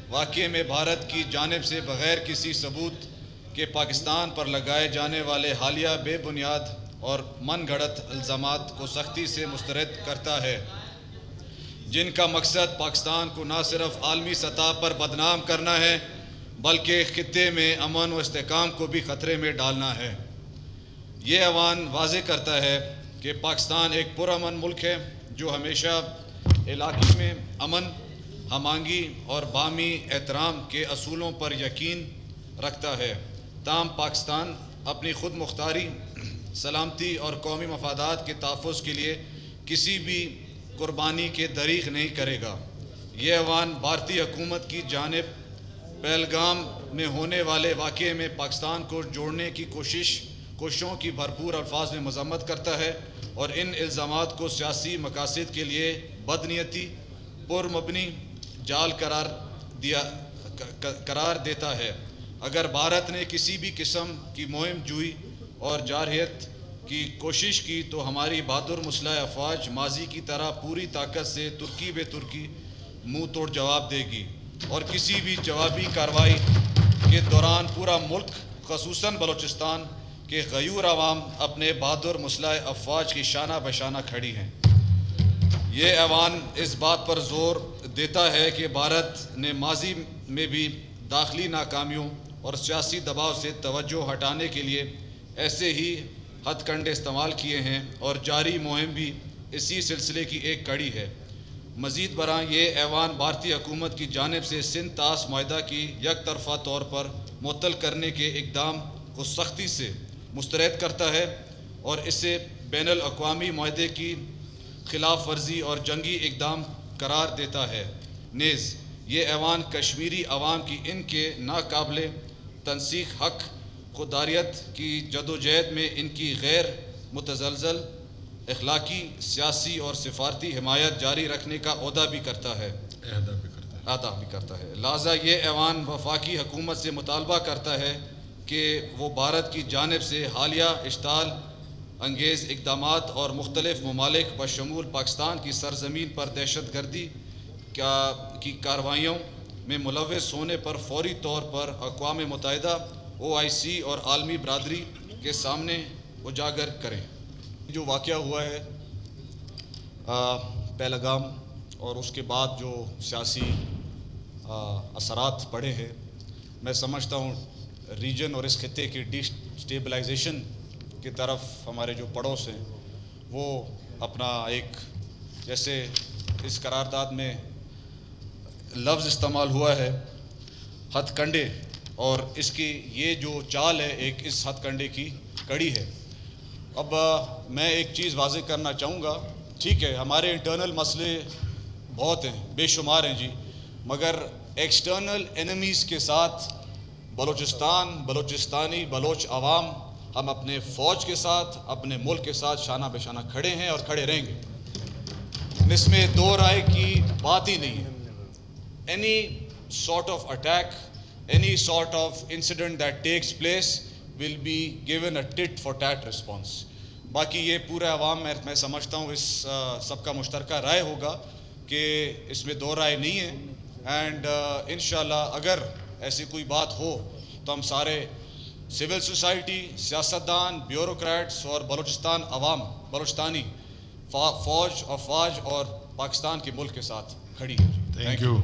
واقعے میں بھارت کی جانب سے بغیر کسی ثبوت کے پاکستان پر لگائے جانے والے حالیہ بے بنیاد اور من گھڑت الزامات کو سختی سے مسترد کرتا ہے، جن کا مقصد پاکستان کو نہ صرف عالمی سطح پر بدنام کرنا ہے بلکہ خطے میں امن و استحکام کو بھی خطرے میں ڈالنا ہے۔ یہ ایوان واضح کرتا ہے کہ پاکستان ایک پرامن ملک ہے جو ہمیشہ علاقے میں امن، ہم آہنگی اور باہمی احترام کے اصولوں پر یقین رکھتا ہے، تاہم پاکستان اپنی خود مختاری، سلامتی اور قومی مفادات کے تحفظ کے لیے کسی بھی قربانی کے دریغ نہیں کرے گا۔ یہ ایوان بھارتی حکومت کی جانب پہلگام میں ہونے والے واقعے میں پاکستان کو جوڑنے کی کوششوں کی بھرپور الفاظ میں مذمت کرتا ہے اور ان الزامات کو سیاسی مقاصد کے لیے بدنیتی، پر مبنی جال قرار دیتا ہے۔ اگر بھارت نے کسی بھی قسم کی مہم جوئی اور جارحیت کی کوشش کی تو ہماری بہادر مسلح افواج ماضی کی طرح پوری طاقت سے ترکی بے ترکی منہ توڑ جواب دے گی، اور کسی بھی جوابی کارروائی کے دوران پورا ملک خصوصاً بلوچستان کے غیور عوام اپنے بہادر مسلح افواج کی شانہ بشانہ کھڑی ہیں۔ یہ ایوان اس بات پر زور دیتا ہے کہ بھارت نے ماضی میں بھی داخلی ناکامیوں اور سیاسی دباؤ سے توجہ ہٹانے کے لیے ایسے ہی ہتھ کنڈے استعمال کیے ہیں اور جاری مہم بھی اسی سلسلے کی ایک کڑی ہے۔ مزید برآں یہ ایوان بھارتی حکومت کی جانب سے سندھ طاس معاہدہ کی یک طرفہ طور پر معطل کرنے کے اقدام کو سختی سے مسترد کرتا ہے اور اسے بین الاقوامی معاہدے کی خلاف ورزی اور جنگی اقدام قرار دیتا ہے۔ نیز یہ ایوان کشمیری عوام کی ان کے ناقابل تنسیق حق خودداریت کی جدوجہد میں ان کی غیر متزلزل اخلاقی، سیاسی اور سفارتی حمایت جاری رکھنے کا عہدہ بھی کرتا ہے۔ لہٰذا یہ ایوان وفاقی حکومت سے مطالبہ کرتا ہے کہ وہ بھارت کی جانب سے حالیہ اشتعال انگیز اقدامات اور مختلف ممالک بشمول پاکستان کی سرزمین پر دہشت گردی کی کارروائیوں میں ملوث ہونے پر فوری طور پر اقوام متحدہ، OIC اور عالمی برادری کے سامنے اجاگر کریں۔ جو واقعہ ہوا ہے پہلگام اور اس کے بعد جو سیاسی اثرات پڑے ہیں، میں سمجھتا ہوں ریجن اور اس خطے کی ڈی اسٹیبلائزیشن کی طرف ہمارے جو پڑوس ہیں وہ اپنا ایک، جیسے اس قرارداد میں لفظ استعمال ہوا ہے ہتھ کنڈے، اور اس کی یہ جو چال ہے ایک اس ہتھ کنڈے کی کڑی ہے۔ اب میں ایک چیز واضح کرنا چاہوں گا، ٹھیک ہے ہمارے انٹرنل مسئلے بہت ہیں، بے شمار ہیں جی، مگر ایکسٹرنل انیمیز کے ساتھ بلوچستان، بلوچستانی، بلوچ عوام، ہم اپنے فوج کے ساتھ، اپنے ملک کے ساتھ شانہ بشانہ کھڑے ہیں اور کھڑے رہیں گے۔ اس میں دو رائے کی بات ہی نہیں ہے۔ Any sort of attack, any sort of incident that takes place will be given a tit for tat response. باقی یہ پورا عوام میں سمجھتا ہوں اس سب کا مشترکہ رائے ہوگا کہ اس میں دو رائے نہیں ہے، اینڈ انشاءاللہ اگر ایسی کوئی بات ہو تو ہم سارے سول سوسائٹی، سیاستدان، بیوروکریٹس اور بلوچستان عوام، بلوچستانی فوج، افواج اور پاکستان کے ملک کے ساتھ کھڑی ہے۔ Thank you.